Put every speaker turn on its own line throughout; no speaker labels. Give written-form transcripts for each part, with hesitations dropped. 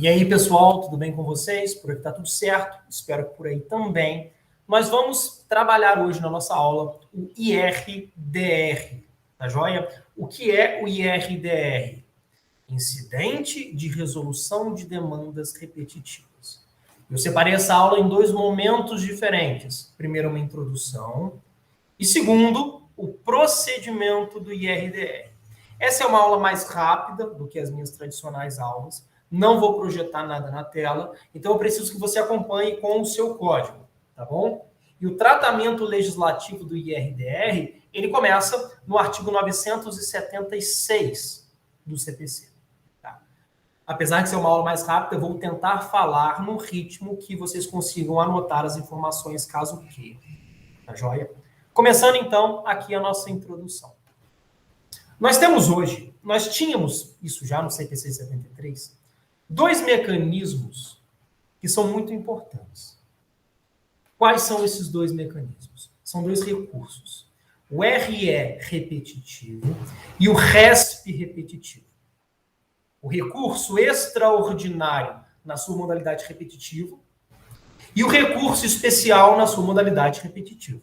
E aí, pessoal, tudo bem com vocês? Por aqui tá tudo certo, espero que por aí também. Nós vamos trabalhar hoje na nossa aula o IRDR, tá joia? O que é o IRDR? Incidente de resolução de demandas repetitivas. Eu separei essa aula em dois momentos diferentes. Primeiro, uma introdução e segundo, o procedimento do IRDR. Essa é uma aula mais rápida do que as minhas tradicionais aulas. Não vou projetar nada na tela, então eu preciso que você acompanhe com o seu código, tá bom? E o tratamento legislativo do IRDR, ele começa no artigo 976 do CPC. Tá? Apesar de ser uma aula mais rápida, eu vou tentar falar no ritmo que vocês consigam anotar as informações caso queiram. Tá joia? Começando então aqui a nossa introdução. Nós tínhamos isso já no CPC 73, dois mecanismos que são muito importantes. Quais são esses dois mecanismos? São dois recursos. O RE repetitivo e o RESP repetitivo. O recurso extraordinário na sua modalidade repetitivo e o recurso especial na sua modalidade repetitiva.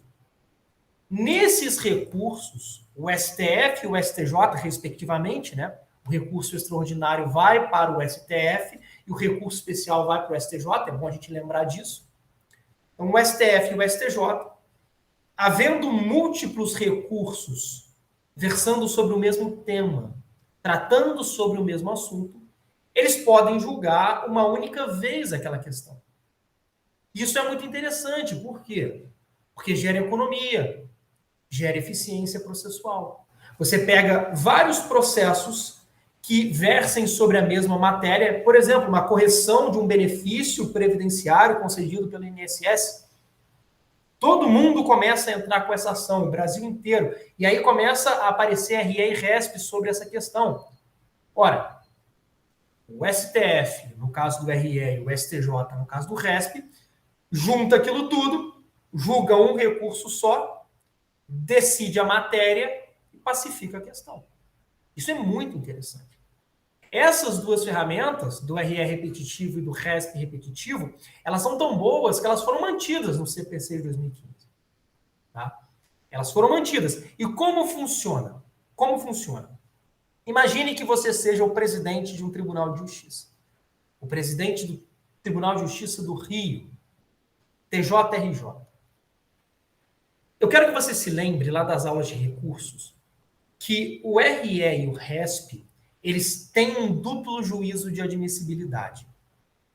Nesses recursos, o STF e o STJ, respectivamente, né? O recurso extraordinário vai para o STF e o recurso especial vai para o STJ, é bom a gente lembrar disso. Então, o STF e o STJ, havendo múltiplos recursos versando sobre o mesmo tema, tratando sobre o mesmo assunto, eles podem julgar uma única vez aquela questão. Isso é muito interessante, por quê? Porque gera economia, gera eficiência processual. Você pega vários processos que versem sobre a mesma matéria, por exemplo, uma correção de um benefício previdenciário concedido pelo INSS. Todo mundo começa a entrar com essa ação, o Brasil inteiro. E aí começa a aparecer RE e RESP sobre essa questão. Ora, o STF, no caso do RE, e o STJ, no caso do RESP, junta aquilo tudo, julga um recurso só, decide a matéria e pacifica a questão. Isso é muito interessante. Essas duas ferramentas, do RE repetitivo e do RESP repetitivo, elas são tão boas que elas foram mantidas no CPC de 2015. Tá? Elas foram mantidas. E como funciona? Como funciona? Imagine que você seja o presidente de um tribunal de justiça. O presidente do Tribunal de Justiça do Rio, TJRJ. Eu quero que você se lembre, lá das aulas de recursos, que o RE e o RESP, eles têm um duplo juízo de admissibilidade.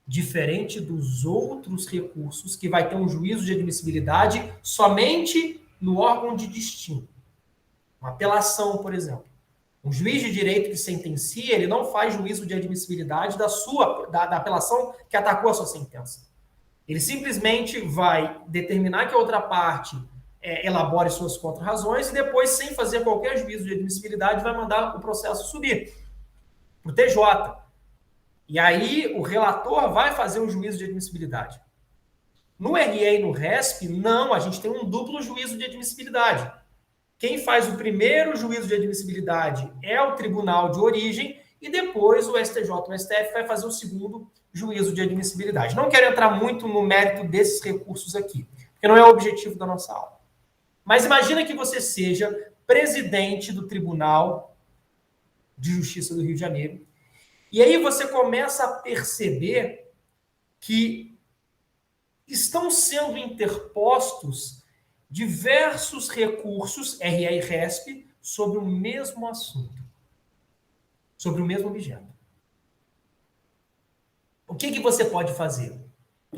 Diferente dos outros recursos, que vai ter um juízo de admissibilidade somente no órgão de destino. Uma apelação, por exemplo. Um juiz de direito que sentencia, ele não faz juízo de admissibilidade da apelação que atacou a sua sentença. Ele simplesmente vai determinar que a outra parte elabore suas contra-razões e depois, sem fazer qualquer juízo de admissibilidade, vai mandar o processo subir para o TJ. E aí o relator vai fazer o juízo de admissibilidade. No RE e no RESP, não, a gente tem um duplo juízo de admissibilidade. Quem faz o primeiro juízo de admissibilidade é o tribunal de origem e depois o STJ e o STF vai fazer o segundo juízo de admissibilidade. Não quero entrar muito no mérito desses recursos aqui, porque não é o objetivo da nossa aula. Mas imagina que você seja presidente do Tribunal de Justiça do Rio de Janeiro. E aí você começa a perceber que estão sendo interpostos diversos recursos, RE e RESP, sobre o mesmo assunto, sobre o mesmo objeto. O que você pode fazer?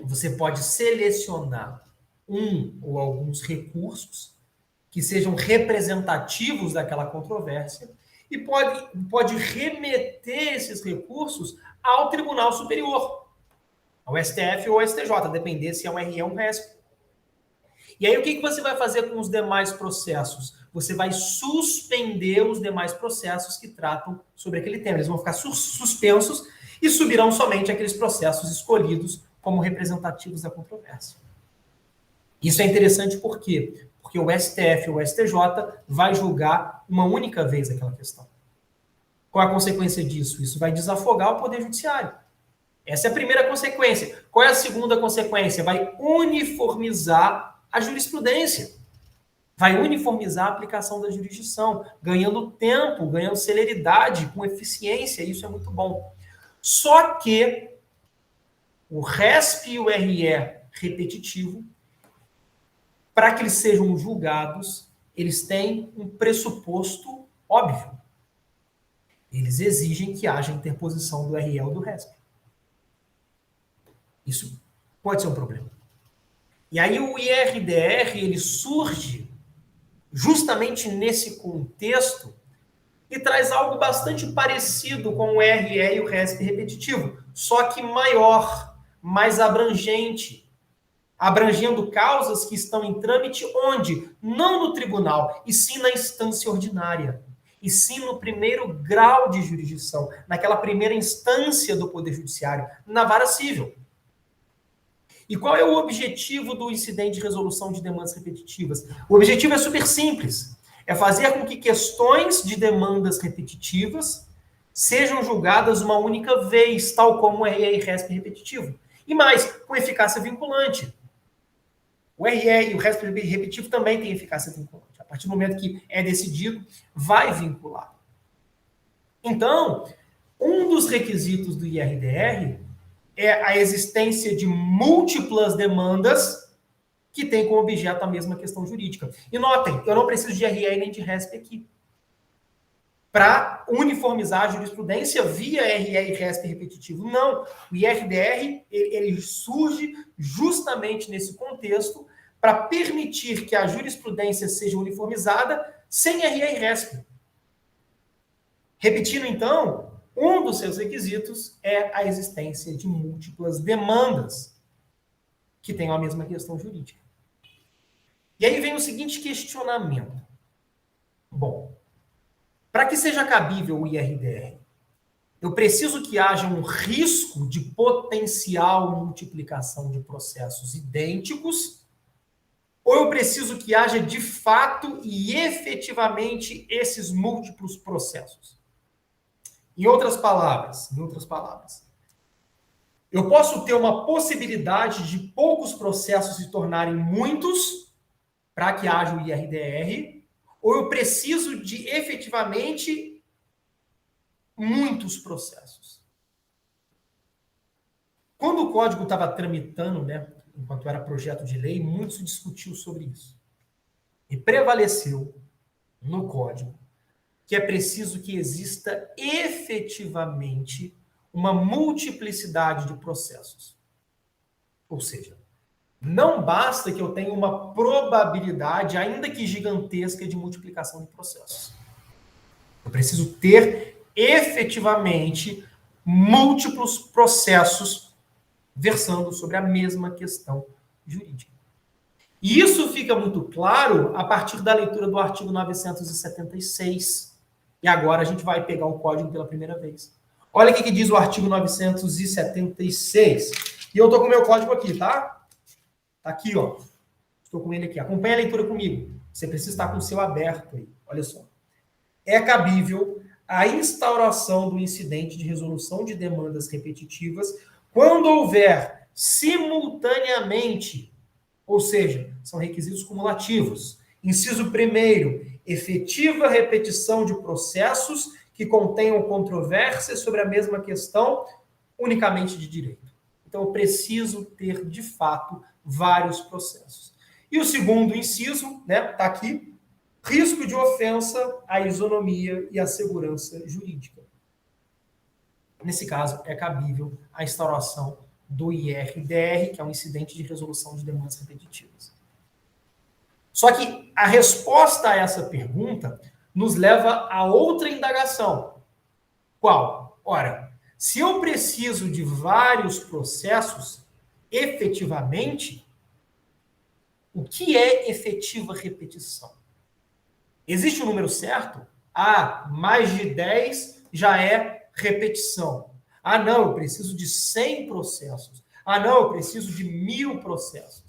Você pode selecionar um ou alguns recursos que sejam representativos daquela controvérsia e pode remeter esses recursos ao Tribunal Superior, ao STF ou ao STJ, depender se é um RE ou um RESP. E aí o que você vai fazer com os demais processos? Você vai suspender os demais processos que tratam sobre aquele tema. Eles vão ficar suspensos e subirão somente aqueles processos escolhidos como representativos da controvérsia. Isso é interessante por quê? Porque o STF ou o STJ vai julgar uma única vez aquela questão. Qual é a consequência disso? Isso vai desafogar o Poder Judiciário. Essa é a primeira consequência. Qual é a segunda consequência? Vai uniformizar a jurisprudência. Vai uniformizar a aplicação da jurisdição, ganhando tempo, ganhando celeridade, com eficiência, isso é muito bom. Só que o RESP e o RE repetitivo, para que eles sejam julgados, eles têm um pressuposto óbvio. Eles exigem que haja interposição do RE ou do RESP. Isso pode ser um problema. E aí o IRDR, ele surge justamente nesse contexto e traz algo bastante parecido com o RE e o RESP repetitivo, só que maior, mais abrangente, abrangendo causas que estão em trâmite onde? Não no tribunal, e sim na instância ordinária, e sim no primeiro grau de jurisdição, naquela primeira instância do Poder Judiciário, na vara civil. E qual é o objetivo do incidente de resolução de demandas repetitivas? O objetivo é super simples. É fazer com que questões de demandas repetitivas sejam julgadas uma única vez, tal como o RE e RESP repetitivo. E mais, com eficácia vinculante. O RE e o RESP repetitivo também têm eficácia vinculante. A partir do momento que é decidido, vai vincular. Então, um dos requisitos do IRDR é a existência de múltiplas demandas que têm como objeto a mesma questão jurídica. E notem, eu não preciso de RE nem de RESP aqui. Para uniformizar a jurisprudência via RE e RESP repetitivo. Não. O IRDR, ele surge justamente nesse contexto para permitir que a jurisprudência seja uniformizada sem RE e RESP. Repetindo, então, um dos seus requisitos é a existência de múltiplas demandas que tenham a mesma questão jurídica. E aí vem o seguinte questionamento. Bom, para que seja cabível o IRDR, eu preciso que haja um risco de potencial multiplicação de processos idênticos, ou eu preciso que haja de fato e efetivamente esses múltiplos processos? Em outras palavras, eu posso ter uma possibilidade de poucos processos se tornarem muitos para que haja o IRDR, ou eu preciso de efetivamente muitos processos. Quando o código estava tramitando, enquanto era projeto de lei, muito se discutiu sobre isso. E prevaleceu no código que é preciso que exista efetivamente uma multiplicidade de processos. Ou seja, não basta que eu tenha uma probabilidade, ainda que gigantesca, de multiplicação de processos. Eu preciso ter efetivamente múltiplos processos versando sobre a mesma questão jurídica. E isso fica muito claro a partir da leitura do artigo 976. E agora a gente vai pegar o código pela primeira vez. Olha o que diz o artigo 976. E eu estou com o meu código aqui, tá? Tá aqui, ó. Estou com ele aqui. Acompanha a leitura comigo. Você precisa estar com o seu aberto aí. Olha só. É cabível a instauração do incidente de resolução de demandas repetitivas quando houver simultaneamente, ou seja, são requisitos cumulativos. Inciso 1º, efetiva repetição de processos que contenham controvérsias sobre a mesma questão unicamente de direito. Então, eu preciso ter, de fato, vários processos. E o segundo inciso, tá aqui, risco de ofensa à isonomia e à segurança jurídica. Nesse caso, é cabível a instauração do IRDR, que é um incidente de resolução de demandas repetitivas. Só que a resposta a essa pergunta nos leva a outra indagação. Qual? Ora, se eu preciso de vários processos, efetivamente, o que é efetiva repetição? Existe um número certo? Mais de 10 já é repetição. Não, eu preciso de 100 processos. Não, eu preciso de 1000 processos.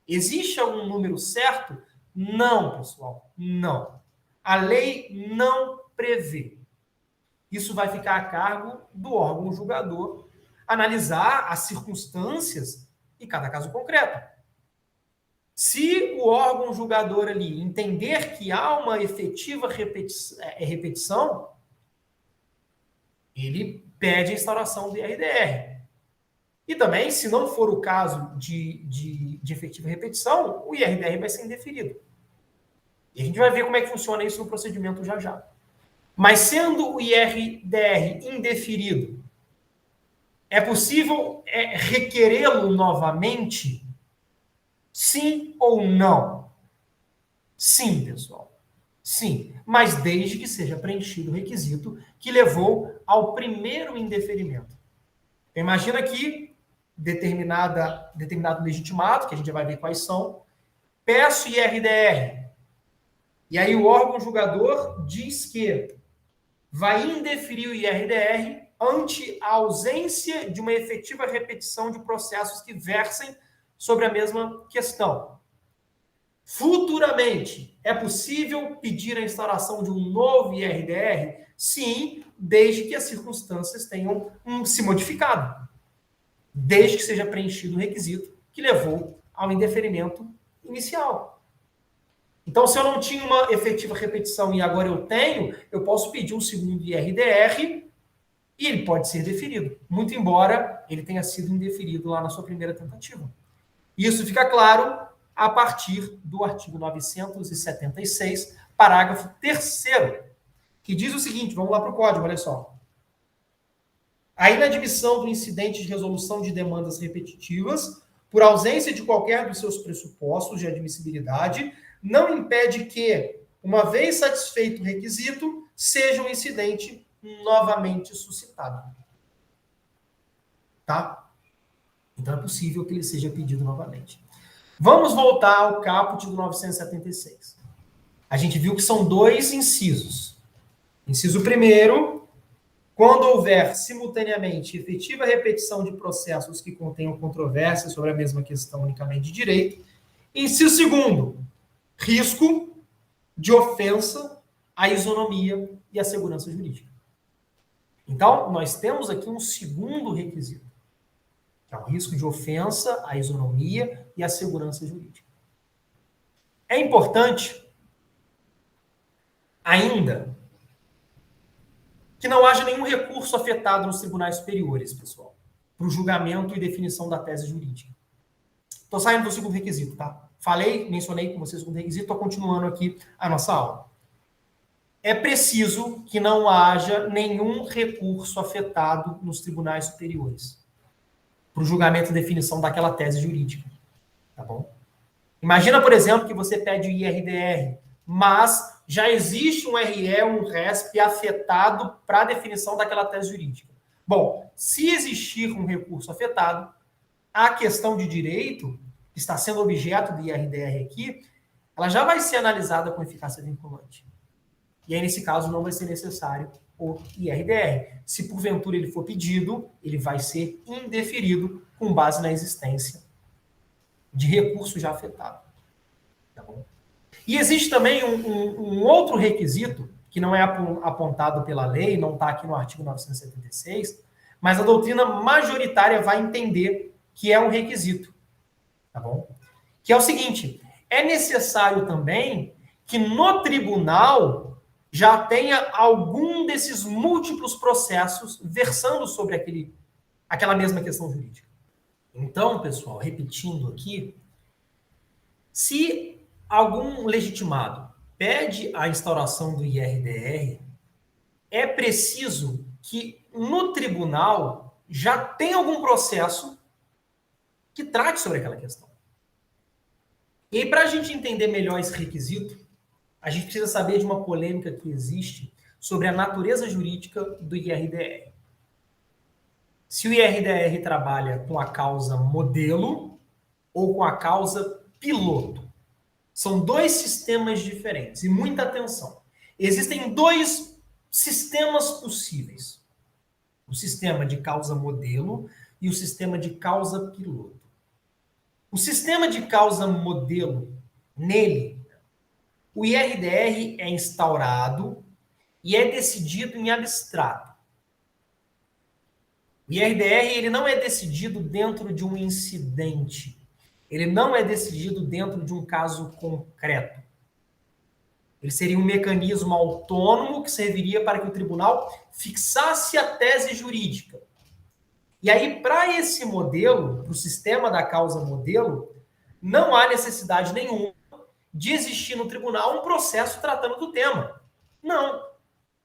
Existe algum número certo? Não, pessoal, não. A lei não prevê. Isso vai ficar a cargo do órgão julgador, analisar as circunstâncias e cada caso concreto. Se o órgão julgador ali entender que há uma efetiva repetição, ele pede a instauração do IRDR. E também, se não for o caso de efetiva repetição, o IRDR vai ser indeferido. E a gente vai ver como é que funciona isso no procedimento já já. Mas sendo o IRDR indeferido, é possível requerê-lo novamente? Sim ou não? Sim, pessoal. Sim, mas desde que seja preenchido o requisito que levou ao primeiro indeferimento. Imagina que determinado legitimado, que a gente já vai ver quais são, peço IRDR. E aí o órgão julgador diz que vai indeferir o IRDR ante a ausência de uma efetiva repetição de processos que versem sobre a mesma questão. Futuramente, é possível pedir a instauração de um novo IRDR? Sim, desde que as circunstâncias tenham se modificado. Desde que seja preenchido o requisito que levou ao indeferimento inicial. Então, se eu não tinha uma efetiva repetição e agora eu tenho, eu posso pedir um segundo IRDR e ele pode ser deferido, muito embora ele tenha sido indeferido lá na sua primeira tentativa. Isso fica claro a partir do artigo 976, parágrafo 3º, que diz o seguinte, vamos lá para o código, olha só. A inadmissão do incidente de resolução de demandas repetitivas, por ausência de qualquer dos seus pressupostos de admissibilidade, não impede que, uma vez satisfeito o requisito, seja um incidente novamente suscitado. Tá? Então é possível que ele seja pedido novamente. Vamos voltar ao caput do 976. A gente viu que são dois incisos. Inciso primeiro, quando houver simultaneamente efetiva repetição de processos que contenham controvérsia sobre a mesma questão unicamente de direito. Inciso segundo, risco de ofensa à isonomia e à segurança jurídica. Então, nós temos aqui um segundo requisito, que é o risco de ofensa à isonomia e à segurança jurídica. É importante ainda que não haja nenhum recurso afetado nos tribunais superiores, pessoal, para o julgamento e definição da tese jurídica. Estou saindo do segundo requisito, tá? Mencionei com vocês o segundo requisito, estou continuando aqui a nossa aula. É preciso que não haja nenhum recurso afetado nos tribunais superiores para o julgamento e definição daquela tese jurídica, tá bom? Imagina, por exemplo, que você pede o IRDR, mas já existe um RE, um RESP afetado para a definição daquela tese jurídica. Bom, se existir um recurso afetado, a questão de direito, que está sendo objeto do IRDR aqui, ela já vai ser analisada com eficácia vinculante. E aí, nesse caso, não vai ser necessário o IRDR. Se porventura ele for pedido, ele vai ser indeferido com base na existência de recurso já afetado. Tá bom? E existe também um outro requisito, que não é apontado pela lei, não está aqui no artigo 976, mas a doutrina majoritária vai entender que é um requisito. Tá bom? Que é o seguinte, é necessário também que no tribunal já tenha algum desses múltiplos processos versando sobre aquela mesma questão jurídica. Então, pessoal, repetindo aqui, se algum legitimado pede a instauração do IRDR, é preciso que no tribunal já tenha algum processo que trate sobre aquela questão. E aí, para a gente entender melhor esse requisito, a gente precisa saber de uma polêmica que existe sobre a natureza jurídica do IRDR. Se o IRDR trabalha com a causa modelo ou com a causa piloto. São dois sistemas diferentes. E muita atenção. Existem dois sistemas possíveis. O sistema de causa modelo e o sistema de causa piloto. O sistema de causa modelo, nele, o IRDR é instaurado e é decidido em abstrato. O IRDR ele não é decidido dentro de um incidente. Ele não é decidido dentro de um caso concreto. Ele seria um mecanismo autônomo que serviria para que o tribunal fixasse a tese jurídica. E aí, para esse modelo, para o sistema da causa modelo, não há necessidade nenhuma de existir no tribunal um processo tratando do tema. Não.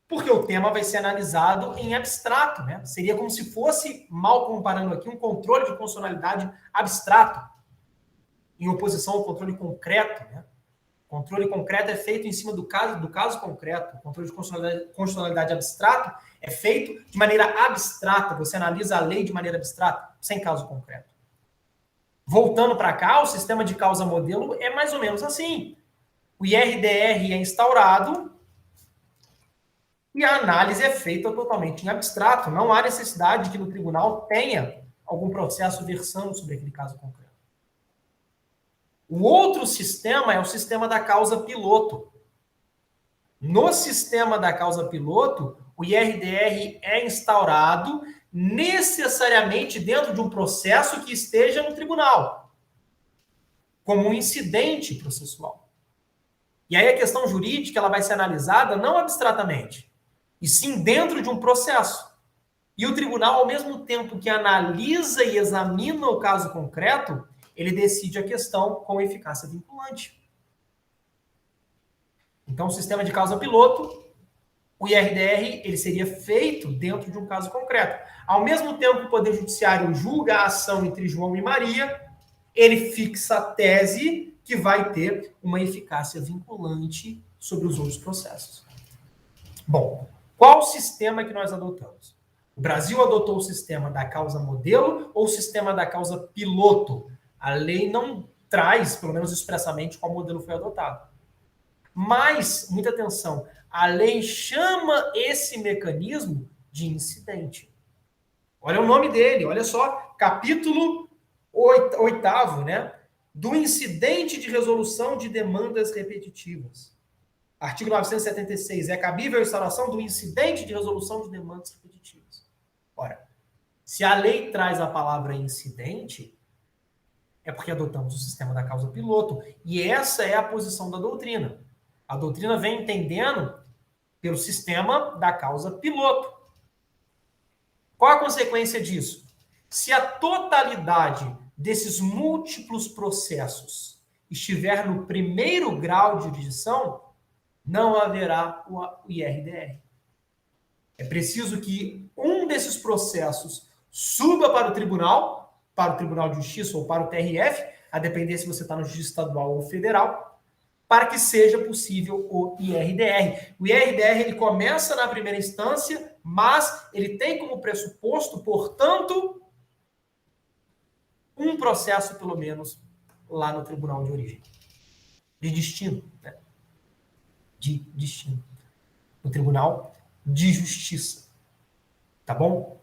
Porque o tema vai ser analisado em abstrato, né? Seria como se fosse, mal comparando aqui, um controle de constitucionalidade abstrato, em oposição ao controle concreto, né? O controle concreto é feito em cima do caso concreto. O controle de constitucionalidade abstrato é feito de maneira abstrata. Você analisa a lei de maneira abstrata, sem caso concreto. Voltando para cá, o sistema de causa modelo é mais ou menos assim. O IRDR é instaurado e a análise é feita totalmente em abstrato. Não há necessidade que no tribunal tenha algum processo versando sobre aquele caso concreto. O outro sistema é o sistema da causa piloto. No sistema da causa piloto, o IRDR é instaurado necessariamente dentro de um processo que esteja no tribunal, como um incidente processual. E aí a questão jurídica ela vai ser analisada não abstratamente, e sim dentro de um processo. E o tribunal, ao mesmo tempo que analisa e examina o caso concreto, ele decide a questão com eficácia vinculante. Então, o sistema de causa piloto, o IRDR, ele seria feito dentro de um caso concreto. Ao mesmo tempo que o Poder Judiciário julga a ação entre João e Maria, ele fixa a tese que vai ter uma eficácia vinculante sobre os outros processos. Bom, qual sistema que nós adotamos? O Brasil adotou o sistema da causa modelo ou o sistema da causa piloto? A lei não traz, pelo menos expressamente, qual modelo foi adotado. Mas, muita atenção, a lei chama esse mecanismo de incidente. Olha o nome dele, olha só, capítulo 8º, né? Do incidente de resolução de demandas repetitivas. Artigo 976, é cabível a instauração do incidente de resolução de demandas repetitivas. Ora, se a lei traz a palavra incidente, é porque adotamos o sistema da causa piloto. E essa é a posição da doutrina. A doutrina vem entendendo pelo sistema da causa piloto. Qual a consequência disso? Se a totalidade desses múltiplos processos estiver no primeiro grau de jurisdição, não haverá o IRDR. É preciso que um desses processos suba para o Tribunal de Justiça ou para o TRF, a depender se você está no Justiça Estadual ou Federal, para que seja possível o IRDR. O IRDR ele começa na primeira instância, mas ele tem como pressuposto, portanto, um processo, pelo menos, lá no tribunal de origem. De destino, né? De destino. No Tribunal de Justiça. Tá bom?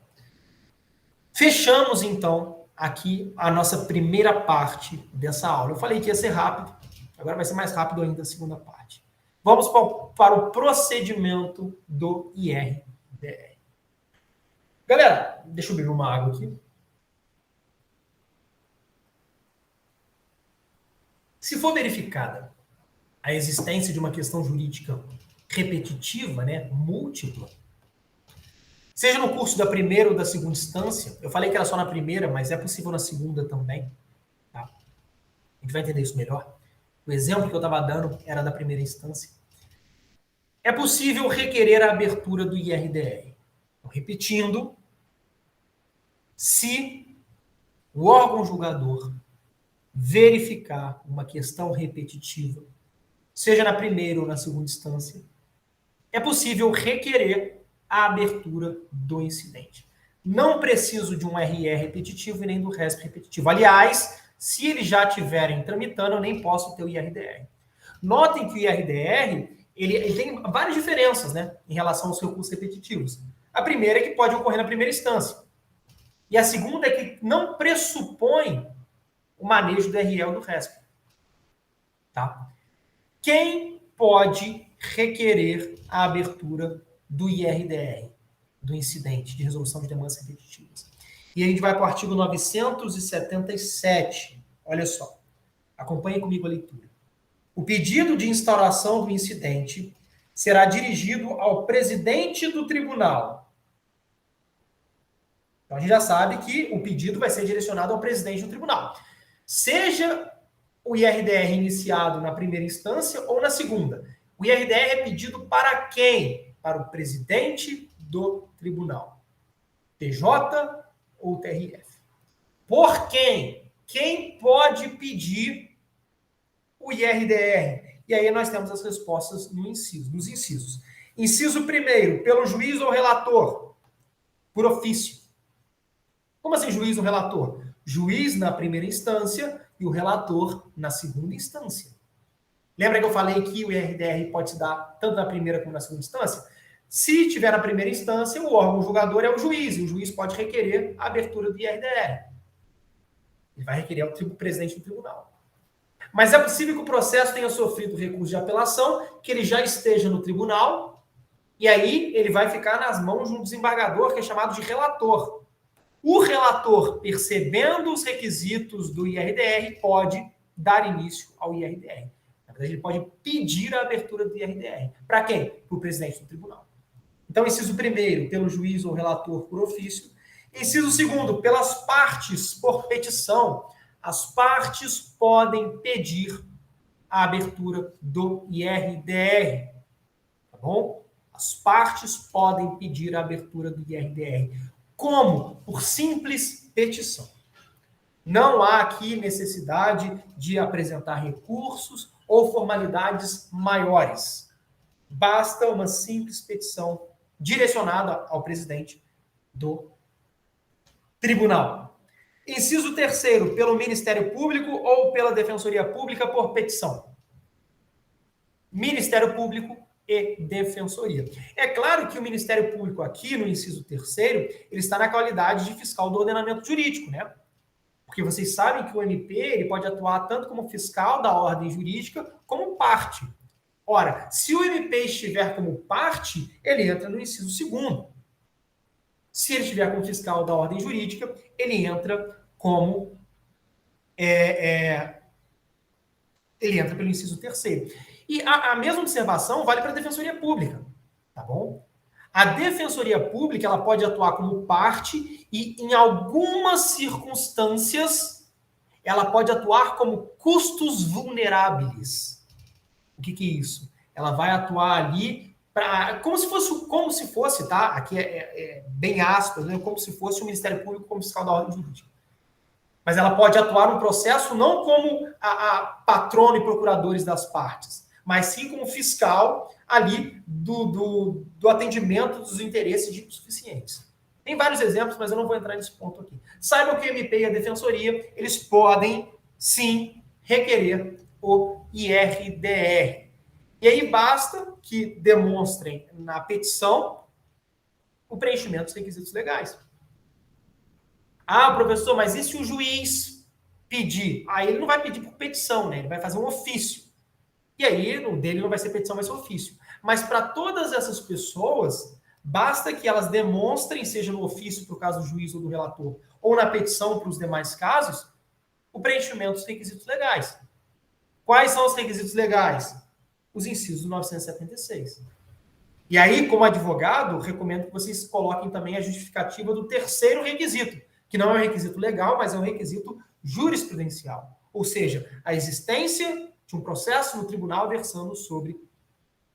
Fechamos, então, aqui a nossa primeira parte dessa aula. Eu falei que ia ser rápido, agora vai ser mais rápido ainda a segunda parte. Vamos para o procedimento do IRDR. Galera, deixa eu beber uma água aqui. Se for verificada a existência de uma questão jurídica repetitiva, né, múltipla, seja no curso da primeira ou da segunda instância, eu falei que era só na primeira, mas é possível na segunda também, tá? A gente vai entender isso melhor. O exemplo que eu estava dando era da primeira instância. É possível requerer a abertura do IRDR. Então, repetindo, se o órgão julgador verificar uma questão repetitiva, seja na primeira ou na segunda instância, é possível requerer a abertura do incidente. Não preciso de um RE repetitivo e nem do RESP repetitivo. Aliás, se eles já estiverem tramitando, eu nem posso ter o IRDR. Notem que o IRDR ele tem várias diferenças, né, em relação aos recursos repetitivos. A primeira é que pode ocorrer na primeira instância. E a segunda é que não pressupõe o manejo do RE ou do RESP. Tá? Quem pode requerer a abertura do IRDR? do incidente de resolução de demandas repetitivas. E a gente vai para o artigo 977. Olha só. Acompanhe comigo a leitura. O pedido de instauração do incidente será dirigido ao presidente do tribunal. Então, a gente já sabe que o pedido vai ser direcionado ao presidente do tribunal. Seja o IRDR iniciado na primeira instância ou na segunda. O IRDR é pedido para quem? Para o presidente do tribunal. TJ ou TRF. Por quem? Quem pode pedir o IRDR? E aí nós temos as respostas nos incisos. Inciso primeiro, pelo juiz ou relator, por ofício. Como assim juiz ou relator? Juiz na primeira instância e o relator na segunda instância. Lembra que eu falei que o IRDR pode se dar tanto na primeira como na segunda instância? Se tiver na primeira instância, o órgão julgador é o juiz, e o juiz pode requerer a abertura do IRDR. Ele vai requerer ao presidente do tribunal. Mas é possível que o processo tenha sofrido recurso de apelação, que ele já esteja no tribunal, e aí ele vai ficar nas mãos de um desembargador, que é chamado de relator. O relator, percebendo os requisitos do IRDR, pode dar início ao IRDR. Na verdade, ele pode pedir a abertura do IRDR. Para quem? Para o presidente do tribunal. Então, inciso primeiro, pelo juiz ou relator por ofício. Inciso segundo, pelas partes por petição. As partes podem pedir a abertura do IRDR. Tá bom? As partes podem pedir a abertura do IRDR. Como? Por simples petição. Não há aqui necessidade de apresentar recursos ou formalidades maiores. Basta uma simples petição direcionada ao presidente do tribunal. Inciso terceiro, pelo Ministério Público ou pela Defensoria Pública por petição. Ministério Público e Defensoria. É claro que o Ministério Público aqui, no inciso terceiro, ele está na qualidade de fiscal do ordenamento jurídico, né? Porque vocês sabem que o MP ele pode atuar tanto como fiscal da ordem jurídica, como parte. Ora, se o MP estiver como parte, ele entra no inciso segundo. Se ele estiver como fiscal da ordem jurídica, ele entra como... ele entra pelo inciso terceiro. E a mesma observação vale para a Defensoria Pública, tá bom? A Defensoria Pública ela pode atuar como parte e, em algumas circunstâncias, ela pode atuar como custos vulneráveis. O que é isso? Ela vai atuar ali como se fosse, tá? Aqui é bem aspas, né? Como se fosse o Ministério Público como fiscal da ordem jurídica. Mas ela pode atuar no processo não como a patrona e procuradores das partes, mas sim como fiscal ali do atendimento dos interesses de suficientes. Tem vários exemplos, mas eu não vou entrar nesse ponto aqui. Saibam que o MP e a Defensoria, eles podem, sim, requerer o IRDR. E aí basta que demonstrem na petição o preenchimento dos requisitos legais. Ah, professor, mas e se o juiz pedir? Aí ele não vai pedir por petição, né? Ele vai fazer um ofício. E aí, o dele não vai ser petição, vai ser ofício. Mas para todas essas pessoas, basta que elas demonstrem, seja no ofício para o caso do juiz ou do relator, ou na petição para os demais casos, o preenchimento dos requisitos legais. Quais são os requisitos legais? Os incisos do 976. E aí, como advogado, recomendo que vocês coloquem também a justificativa do terceiro requisito, que não é um requisito legal, mas é um requisito jurisprudencial. Ou seja, a existência de um processo no tribunal versando sobre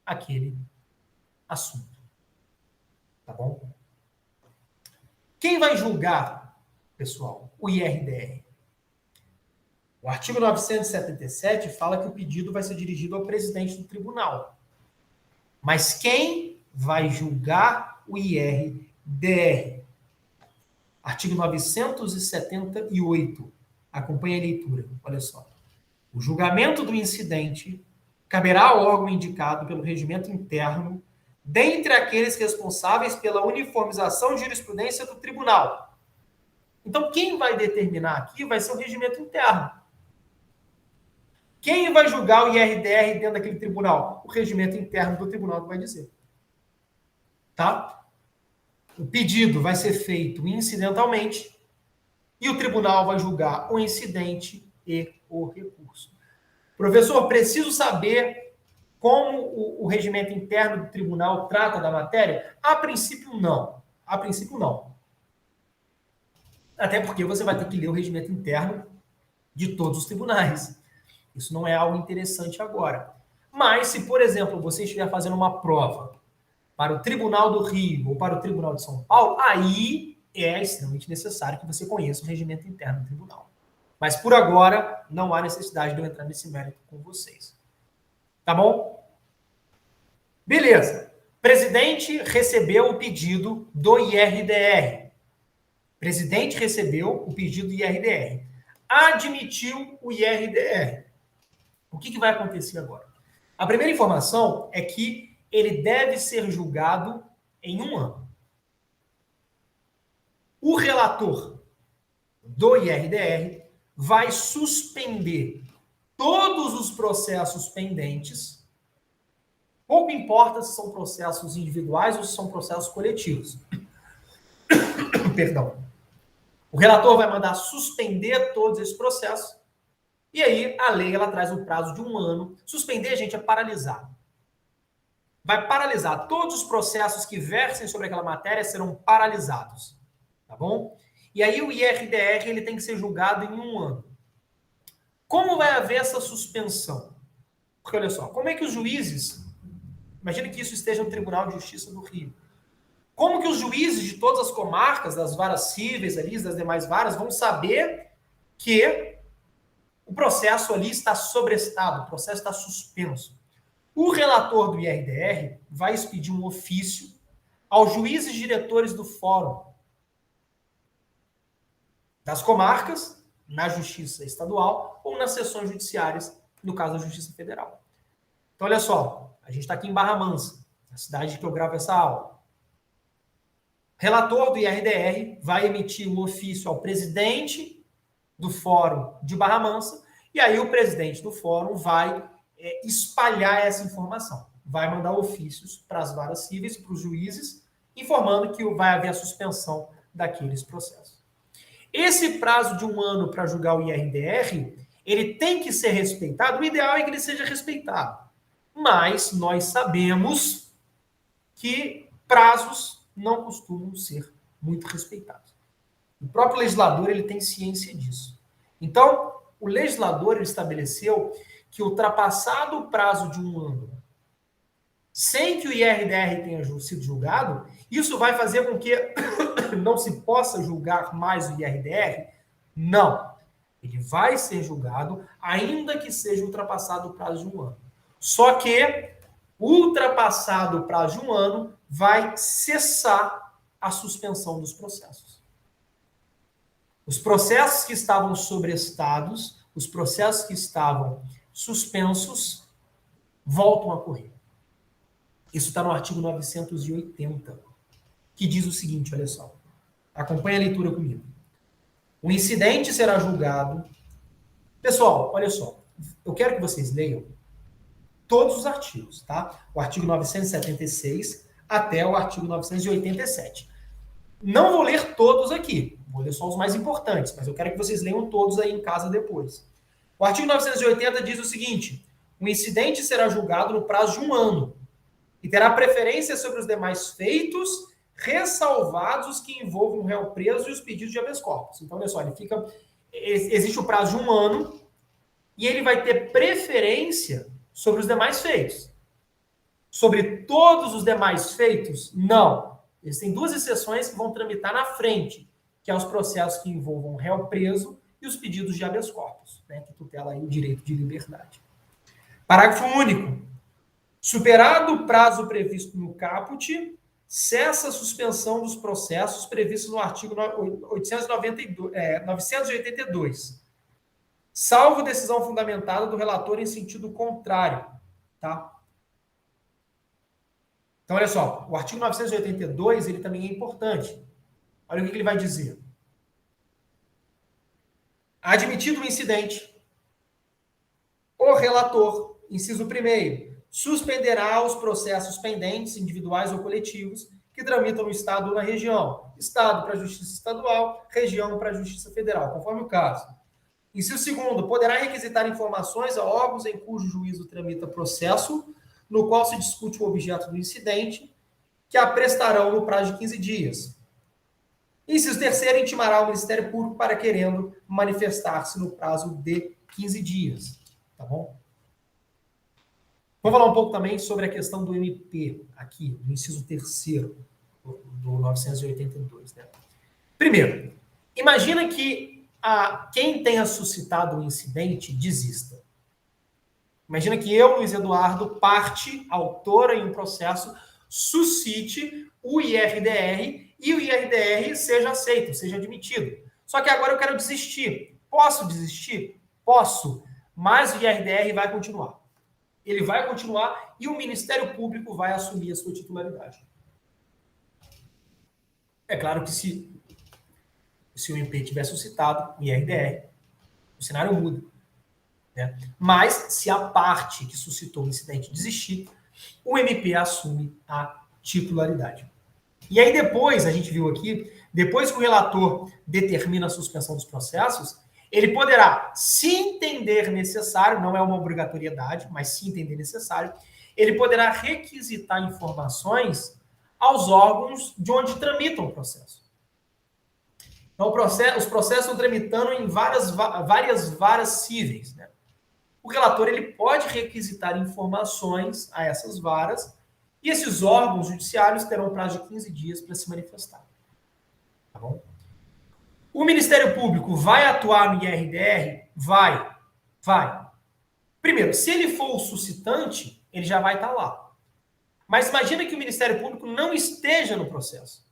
aquele assunto. Tá bom? Quem vai julgar, pessoal, o IRDR? O artigo 977 fala que o pedido vai ser dirigido ao presidente do tribunal. Mas quem vai julgar o IRDR? Artigo 978. Acompanhe a leitura. Olha só. O julgamento do incidente caberá ao órgão indicado pelo regimento interno, dentre aqueles responsáveis pela uniformização de jurisprudência do tribunal. Então, quem vai determinar aqui vai ser o regimento interno. Quem vai julgar o IRDR dentro daquele tribunal? O regimento interno do tribunal que vai dizer. Tá? O pedido vai ser feito incidentalmente e o tribunal vai julgar o incidente e o recurso. Professor, preciso saber como o regimento interno do tribunal trata da matéria? A princípio, não. A princípio, não. Até porque você vai ter que ler o regimento interno de todos os tribunais. Isso não é algo interessante agora. Mas, se, por exemplo, você estiver fazendo uma prova para o Tribunal do Rio ou para o Tribunal de São Paulo, aí é extremamente necessário que você conheça o regimento interno do tribunal. Mas, por agora, não há necessidade de eu entrar nesse mérito com vocês. Tá bom? Beleza. Presidente recebeu o pedido do IRDR. Presidente recebeu o pedido do IRDR. Admitiu o IRDR. O que vai acontecer agora? A primeira informação é que ele deve ser julgado em 1 ano. O relator do IRDR vai suspender todos os processos pendentes. Pouco importa se são processos individuais ou se são processos coletivos. Perdão. O relator vai mandar suspender todos esses processos. E aí, a lei ela traz o prazo de 1 ano. Suspender, gente, é paralisar. Vai paralisar. Todos os processos que versem sobre aquela matéria serão paralisados. Tá bom? E aí, o IRDR ele tem que ser julgado em 1 ano. Como vai haver essa suspensão? Porque, olha só, como é que os juízes... Imagina que isso esteja no Tribunal de Justiça do Rio. Como que os juízes de todas as comarcas, das varas cíveis ali, das demais varas, vão saber que o processo ali está sobrestado, o processo está suspenso? O relator do IRDR vai expedir um ofício aos juízes diretores do fórum das comarcas, na Justiça Estadual ou nas sessões judiciárias, no caso da Justiça Federal. Então, olha só, a gente está aqui em Barra Mansa, a cidade que eu gravo essa aula. Relator do IRDR vai emitir um ofício ao presidente do Fórum de Barra Mansa, e aí o presidente do Fórum vai espalhar essa informação. Vai mandar ofícios para as varas cíveis, para os juízes, informando que vai haver a suspensão daqueles processos. Esse prazo de 1 ano para julgar o IRDR, ele tem que ser respeitado. O ideal é que ele seja respeitado. Mas nós sabemos que prazos não costumam ser muito respeitados. O próprio legislador ele tem ciência disso. Então, o legislador ele estabeleceu que, ultrapassado o prazo de 1 ano, sem que o IRDR tenha sido julgado, isso vai fazer com que não se possa julgar mais o IRDR? Não. Ele vai ser julgado, ainda que seja ultrapassado o prazo de 1 ano. Só que, ultrapassado o prazo de 1 ano, vai cessar a suspensão dos processos. Os processos que estavam sobrestados, os processos que estavam suspensos, voltam a correr. Isso está no artigo 980, que diz o seguinte, olha só. Acompanhe a leitura comigo. O incidente será julgado... Pessoal, olha só. Eu quero que vocês leiam todos os artigos, tá? O artigo 976 até o artigo 987. Não vou ler todos aqui. Vou ler só os mais importantes, mas eu quero que vocês leiam todos aí em casa depois. O artigo 980 diz o seguinte: o incidente será julgado no prazo de 1 ano e terá preferência sobre os demais feitos, ressalvados os que envolvam o réu preso e os pedidos de habeas corpus. Então, olha só, existe o prazo de 1 ano e ele vai ter preferência sobre os demais feitos. Sobre todos os demais feitos, não. Existem 2 exceções que vão tramitar na frente, que é os processos que envolvam o réu preso e os pedidos de habeas corpus, né, que tutela aí o direito de liberdade. Parágrafo único. Superado o prazo previsto no caput, cessa a suspensão dos processos previstos no artigo 982, salvo decisão fundamentada do relator em sentido contrário. Tá? Então, olha só, o artigo 982 ele também é importante. Olha o que ele vai dizer. Admitido o incidente, o relator, inciso 1º, suspenderá os processos pendentes, individuais ou coletivos, que tramitam no Estado ou na região. Estado para a Justiça Estadual, região para a Justiça Federal, conforme o caso. Inciso segundo, poderá requisitar informações a órgãos em cujo juízo tramita processo, no qual se discute o objeto do incidente, que a prestarão no prazo de 15 dias. Inciso terceiro, intimará o Ministério Público para querendo manifestar-se no prazo de 15 dias. Tá bom? Vamos falar um pouco também sobre a questão do MP, aqui, no inciso terceiro do 982. Né? Primeiro, imagina que quem tenha suscitado o incidente desista. Imagina que eu, Luiz Eduardo, parte autora em um processo, suscite o IRDR e o IRDR seja aceito, seja admitido. Só que agora eu quero desistir. Posso desistir? Posso, mas o IRDR vai continuar. Ele vai continuar e o Ministério Público vai assumir a sua titularidade. É claro que se o MP tiver suscitado o IRDR, o cenário muda. Né? Mas, se a parte que suscitou o incidente desistir, o MP assume a titularidade. E aí depois, a gente viu aqui, depois que o relator determina a suspensão dos processos, ele poderá, se entender necessário, não é uma obrigatoriedade, mas se entender necessário, ele poderá requisitar informações aos órgãos de onde tramitam o processo. Então, os processos estão tramitando em várias varas cíveis. Né? O relator ele pode requisitar informações a essas varas e esses órgãos judiciários terão um prazo de 15 dias para se manifestar. Tá bom? O Ministério Público vai atuar no IRDR? Vai. Primeiro, se ele for o suscitante, ele já vai estar lá. Mas imagina que o Ministério Público não esteja no processo.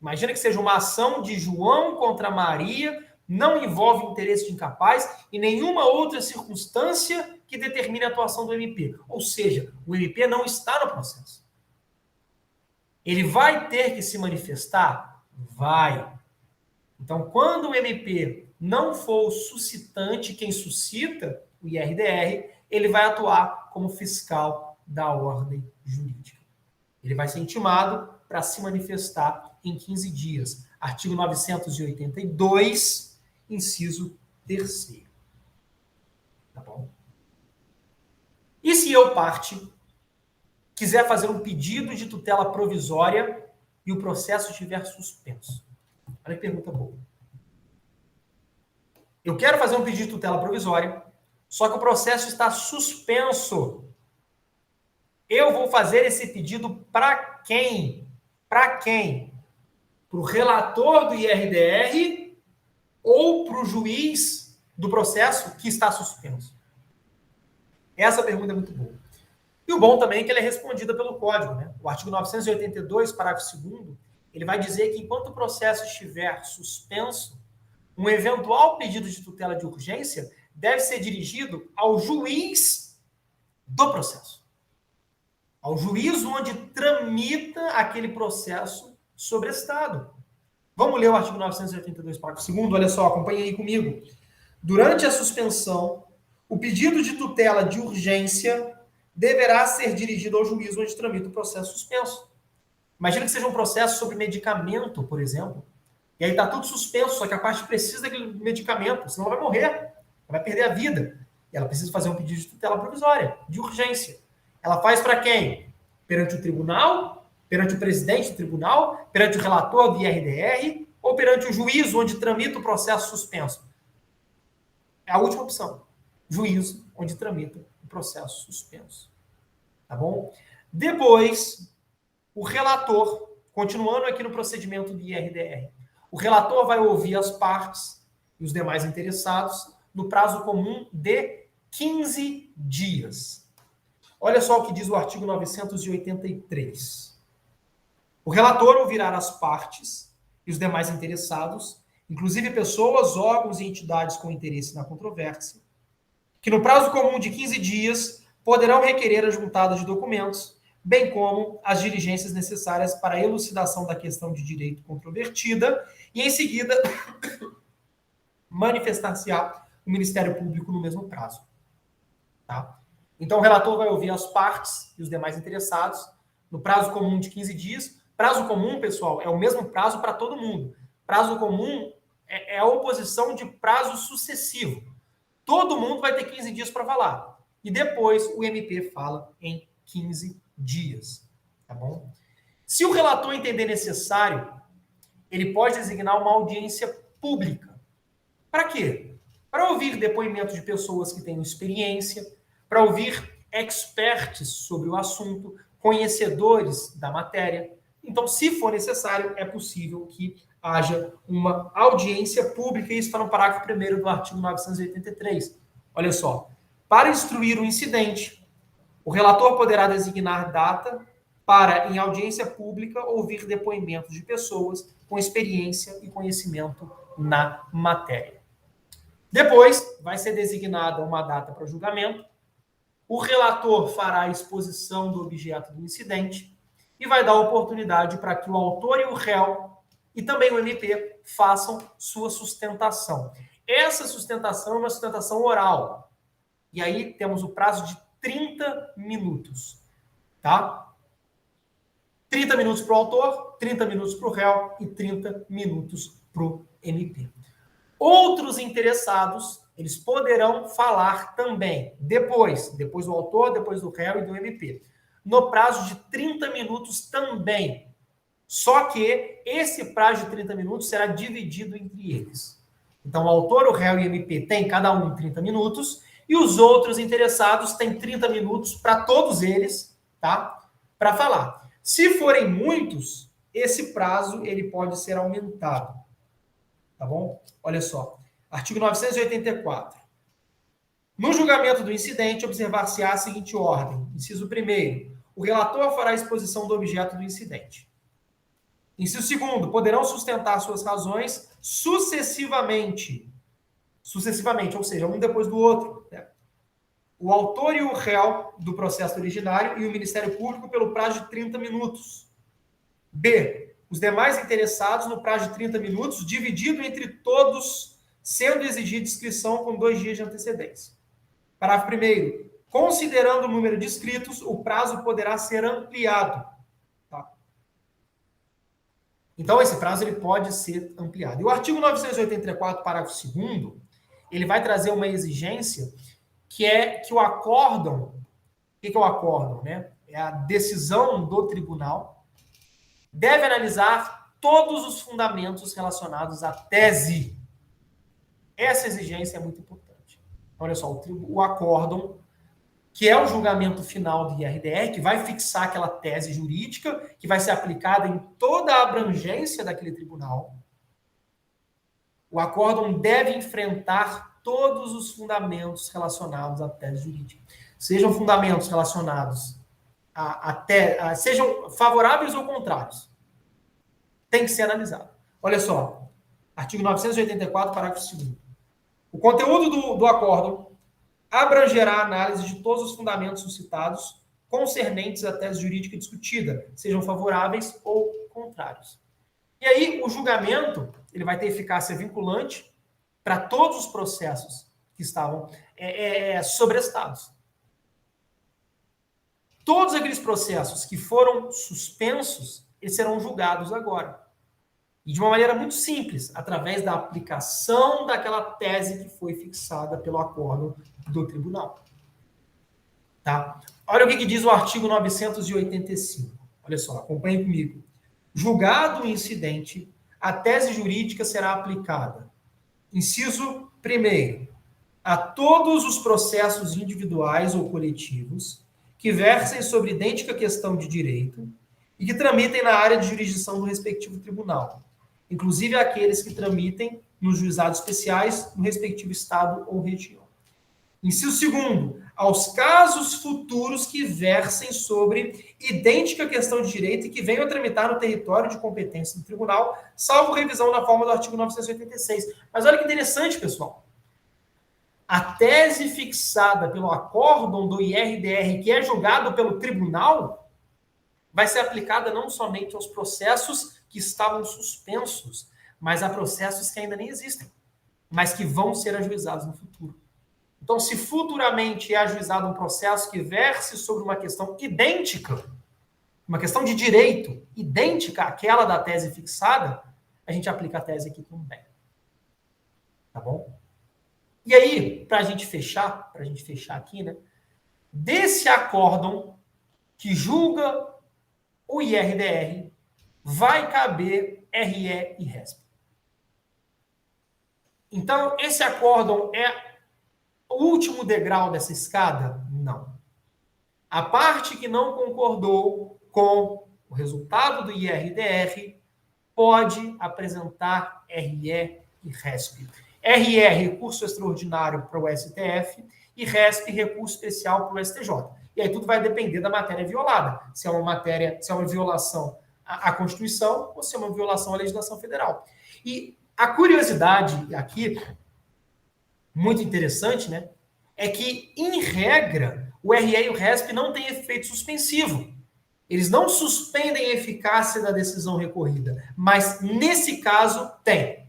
Imagina que seja uma ação de João contra Maria, não envolve interesse de incapaz e nenhuma outra circunstância que determine a atuação do MP. Ou seja, o MP não está no processo. Ele vai ter que se manifestar? Vai. Então, quando o MP não for o suscitante, quem suscita o IRDR, ele vai atuar como fiscal da ordem jurídica. Ele vai ser intimado para se manifestar em 15 dias. Artigo 982, inciso 3º. Tá bom? E se eu, parte, quiser fazer um pedido de tutela provisória e o processo estiver suspenso? Olha que pergunta boa. Eu quero fazer um pedido de tutela provisória, só que o processo está suspenso. Eu vou fazer esse pedido para quem? Para quem? Para o relator do IRDR ou para o juiz do processo que está suspenso? Essa pergunta é muito boa. E o bom também é que ela é respondida pelo Código. Né? O artigo 982, parágrafo 2º, ele vai dizer que enquanto o processo estiver suspenso, um eventual pedido de tutela de urgência deve ser dirigido ao juiz do processo. Ao juiz onde tramita aquele processo sobrestado. Vamos ler o artigo 982, parágrafo 2º, olha só, acompanha aí comigo. Durante a suspensão, o pedido de tutela de urgência deverá ser dirigido ao juiz onde tramita o processo suspenso. Imagina que seja um processo sobre medicamento, por exemplo, e aí está tudo suspenso, só que a parte precisa daquele medicamento, senão ela vai morrer, ela vai perder a vida. E ela precisa fazer um pedido de tutela provisória, de urgência. Ela faz para quem? Perante o tribunal, perante o presidente do tribunal, perante o relator do IRDR ou perante o juiz onde tramita o processo suspenso? É a última opção. Juízo onde tramita o processo suspenso. Tá bom? Depois, o relator, continuando aqui no procedimento do IRDR, o relator vai ouvir as partes e os demais interessados no prazo comum de 15 dias. Olha só o que diz o artigo 983. O relator ouvirá as partes e os demais interessados, inclusive pessoas, órgãos e entidades com interesse na controvérsia, que no prazo comum de 15 dias poderão requerer a juntada de documentos, bem como as diligências necessárias para a elucidação da questão de direito controvertida, e em seguida manifestar-se-á o Ministério Público no mesmo prazo. Tá? Então, o relator vai ouvir as partes e os demais interessados no prazo comum de 15 dias Prazo comum, pessoal, é o mesmo prazo para todo mundo. Prazo comum é a oposição de prazo sucessivo. Todo mundo vai ter 15 dias para falar. E depois o MP fala em 15 dias. Tá bom? Se o relator entender necessário, ele pode designar uma audiência pública. Para quê? Para ouvir depoimentos de pessoas que tenham experiência, para ouvir experts sobre o assunto, conhecedores da matéria. Então, se for necessário, é possível que haja uma audiência pública, e isso está no parágrafo 1º do artigo 983. Olha só. Para instruir o incidente, o relator poderá designar data para, em audiência pública, ouvir depoimentos de pessoas com experiência e conhecimento na matéria. Depois, vai ser designada uma data para o julgamento, o relator fará a exposição do objeto do incidente e vai dar oportunidade para que o autor e o réu, e também o MP, façam sua sustentação. Essa sustentação é uma sustentação oral. E aí temos o prazo de 30 minutos. Tá? 30 minutos para o autor, 30 minutos para o réu e 30 minutos para o MP. Outros interessados, eles poderão falar também, depois do autor, depois do réu e do MP, no prazo de 30 minutos também. Só que esse prazo de 30 minutos será dividido entre eles. Então, o autor, o réu e o MP têm cada um 30 minutos, e os outros interessados têm 30 minutos para todos eles, tá? Para falar. Se forem muitos, esse prazo ele pode ser aumentado. Tá bom? Olha só. Artigo 984. No julgamento do incidente, observar-se-á a seguinte ordem. Inciso 1º. O relator fará a exposição do objeto do incidente. Inciso 2º. Poderão sustentar suas razões sucessivamente. Sucessivamente, ou seja, um depois do outro. Né? O autor e o réu do processo originário e o Ministério Público pelo prazo de 30 minutos. B. Os demais interessados no prazo de 30 minutos, dividido entre todos, sendo exigida inscrição com 2 dias de antecedência. Parágrafo 1º. Considerando o número de inscritos, o prazo poderá ser ampliado. Tá? Então, esse prazo ele pode ser ampliado. E o artigo 984, parágrafo 2º, ele vai trazer uma exigência que é que o acórdão, o que é o acórdão, né? É a decisão do tribunal, deve analisar todos os fundamentos relacionados à tese. Essa exigência é muito importante. Olha só, o acórdão, que é o julgamento final do IRDR, que vai fixar aquela tese jurídica, que vai ser aplicada em toda a abrangência daquele tribunal. O acórdão deve enfrentar todos os fundamentos relacionados à tese jurídica. Sejam fundamentos relacionados sejam favoráveis ou contrários. Tem que ser analisado. Olha só, artigo 984, parágrafo 2º. O conteúdo do acórdão abrangerá a análise de todos os fundamentos suscitados concernentes à tese jurídica discutida, sejam favoráveis ou contrários. E aí, o julgamento ele vai ter eficácia vinculante para todos os processos que estavam sobrestados. Todos aqueles processos que foram suspensos, eles serão julgados agora. E de uma maneira muito simples, através da aplicação daquela tese que foi fixada pelo acordo do tribunal. Tá? Olha o que diz o artigo 985. Olha só, acompanhe comigo. Julgado o incidente, a tese jurídica será aplicada. Inciso 1º. A todos os processos individuais ou coletivos que versem sobre idêntica questão de direito e que tramitem na área de jurisdição do respectivo tribunal, inclusive aqueles que tramitem nos juizados especiais no respectivo estado ou região. Inciso 2º, aos casos futuros que versem sobre idêntica questão de direito e que venham a tramitar no território de competência do tribunal, salvo revisão na forma do artigo 986. Mas olha que interessante, pessoal. A tese fixada pelo acórdão do IRDR, que é julgado pelo tribunal, vai ser aplicada não somente aos processos que estavam suspensos, mas a processos que ainda nem existem, mas que vão ser ajuizados no futuro. Então, se futuramente é ajuizado um processo que verse sobre uma questão idêntica, uma questão de direito idêntica àquela da tese fixada, a gente aplica a tese aqui também. Tá bom? E aí, para a gente fechar aqui, né? Desse acórdão que julga o IRDR, vai caber RE e RESP. Então, esse acórdão é o último degrau dessa escada? Não. A parte que não concordou com o resultado do IRDR pode apresentar RE e RESP. RE, recurso extraordinário para o STF, e RESP, recurso especial para o STJ. E aí tudo vai depender da matéria violada. Se é uma violação à Constituição ou se é uma violação à legislação federal. E a curiosidade aqui, muito interessante, né? É que, em regra, o RE e o RESP não têm efeito suspensivo. Eles não suspendem a eficácia da decisão recorrida. Mas, nesse caso, tem.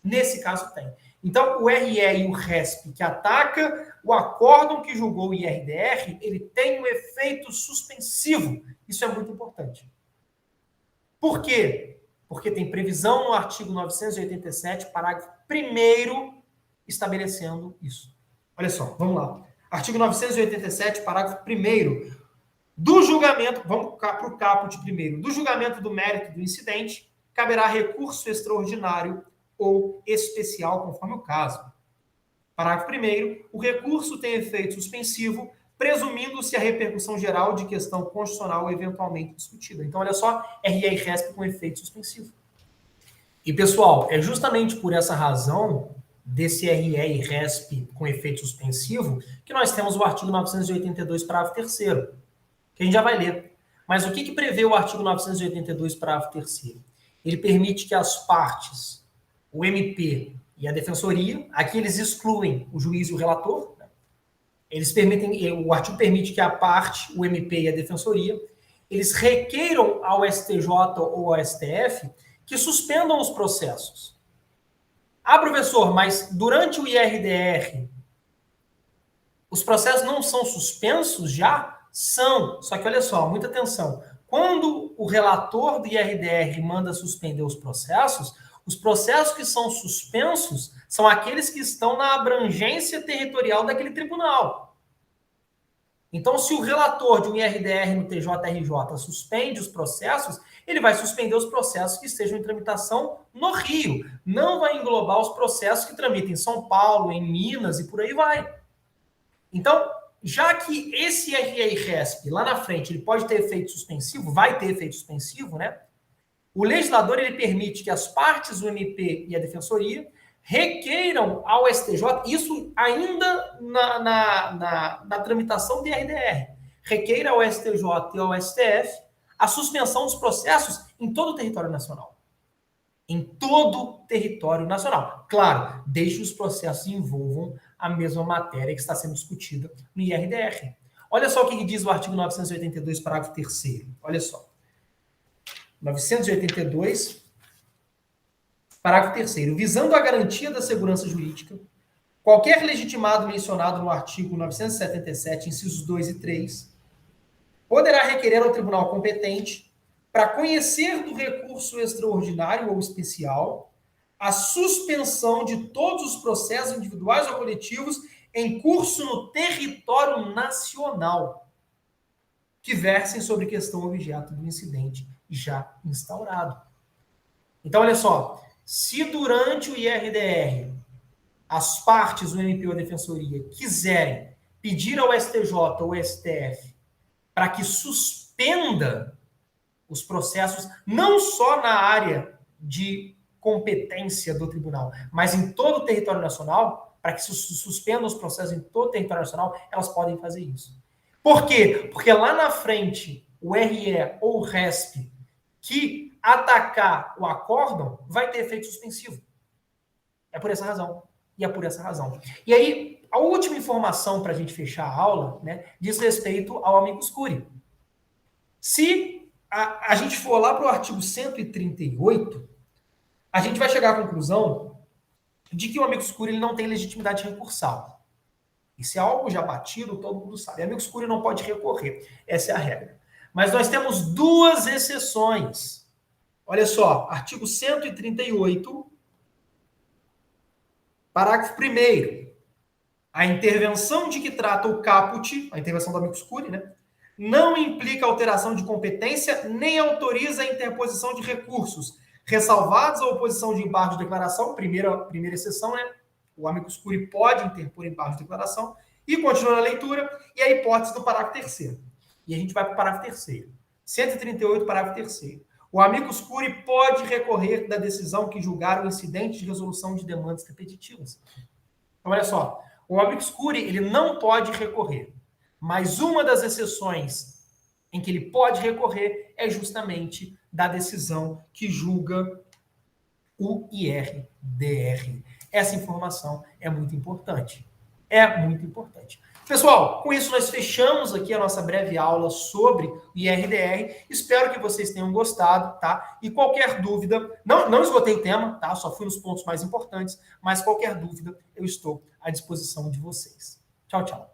Nesse caso, tem. Então, o RE e o RESP, que ataca o acórdão que julgou o IRDR, ele tem um efeito suspensivo. Isso é muito importante. Por quê? Porque tem previsão no artigo 987, parágrafo 1º, estabelecendo isso. Olha só, vamos lá. Artigo 987, parágrafo 1º. Do julgamento, vamos para o caput primeiro. Do julgamento do mérito do incidente, caberá recurso extraordinário ou especial, conforme o caso. Parágrafo 1º. O recurso tem efeito suspensivo, presumindo-se a repercussão geral de questão constitucional eventualmente discutida. Então, olha só, RE e RESP com efeito suspensivo. E, pessoal, é justamente por essa razão desse RE e RESP com efeito suspensivo que nós temos o artigo 982, parágrafo 3º, que a gente já vai ler. Mas o que prevê o artigo 982, parágrafo 3º? Ele permite que as partes, o MP e a defensoria, aqui eles excluem o juiz e o relator, né? O artigo permite que a parte, o MP e a defensoria, eles requeiram ao STJ ou ao STF que suspendam os processos. Ah, professor, mas durante o IRDR, os processos não são suspensos já? São. Só que olha só, muita atenção. Quando o relator do IRDR manda suspender os processos que são suspensos são aqueles que estão na abrangência territorial daquele tribunal. Então, se o relator de um IRDR no TJRJ suspende os processos, ele vai suspender os processos que estejam em tramitação no Rio. Não vai englobar os processos que tramitam em São Paulo, em Minas e por aí vai. Então, já que esse RE e RESP, lá na frente, ele pode ter efeito suspensivo, vai ter efeito suspensivo, né? O legislador, ele permite que as partes, o MP e a defensoria, requeiram ao STJ, isso ainda na tramitação do IRDR, requeira ao STJ e ao STF a suspensão dos processos em todo o território nacional. Em todo o território nacional. Claro, desde que os processos envolvam a mesma matéria que está sendo discutida no IRDR. Olha só o que diz o artigo 982, parágrafo 3º. Olha só. 982, parágrafo 3º. Visando a garantia da segurança jurídica, qualquer legitimado mencionado no artigo 977, incisos 2 e 3, poderá requerer ao tribunal competente, para conhecer do recurso extraordinário ou especial, a suspensão de todos os processos individuais ou coletivos em curso no território nacional, que versem sobre questão objeto do incidente já instaurado. Então, olha só, se durante o IRDR as partes, o MP ou a defensoria, quiserem pedir ao STJ ou STF para que suspenda os processos, não só na área de competência do tribunal, mas em todo o território nacional, para que se suspendam os processos em todo o território nacional, elas podem fazer isso. Por quê? Porque lá na frente, o RE ou o RESP, que atacar o acórdão, vai ter efeito suspensivo. É por essa razão. E é por essa razão. E aí, a última informação para a gente fechar a aula, né, diz respeito ao amicus curiae. Se a gente for lá para o artigo 138, a gente vai chegar à conclusão de que o amicus curiae ele não tem legitimidade recursal. Isso é algo já batido, todo mundo sabe. O amicus curiae não pode recorrer. Essa é a regra. Mas nós temos duas exceções. Olha só, artigo 138, parágrafo 1º. A intervenção de que trata o caput, a intervenção do amicus curiae, né, não implica alteração de competência nem autoriza a interposição de recursos, ressalvados a oposição de embargo de declaração, primeira exceção, né? O amicus curiae pode interpor embargo de declaração, e continua na leitura, e a hipótese do parágrafo 3º. E a gente vai para o parágrafo 3º. 138, parágrafo 3º. O amicus curiae pode recorrer da decisão que julgar o incidente de resolução de demandas repetitivas. Então, olha só, o amicus curiae, ele não pode recorrer, mas uma das exceções em que ele pode recorrer é justamente da decisão que julga o IRDR. Essa informação é muito importante. É muito importante. Pessoal, com isso nós fechamos aqui a nossa breve aula sobre o IRDR. Espero que vocês tenham gostado, tá? E qualquer dúvida, não esgotei o tema, tá? Só fui nos pontos mais importantes, mas qualquer dúvida eu estou à disposição de vocês. Tchau, tchau.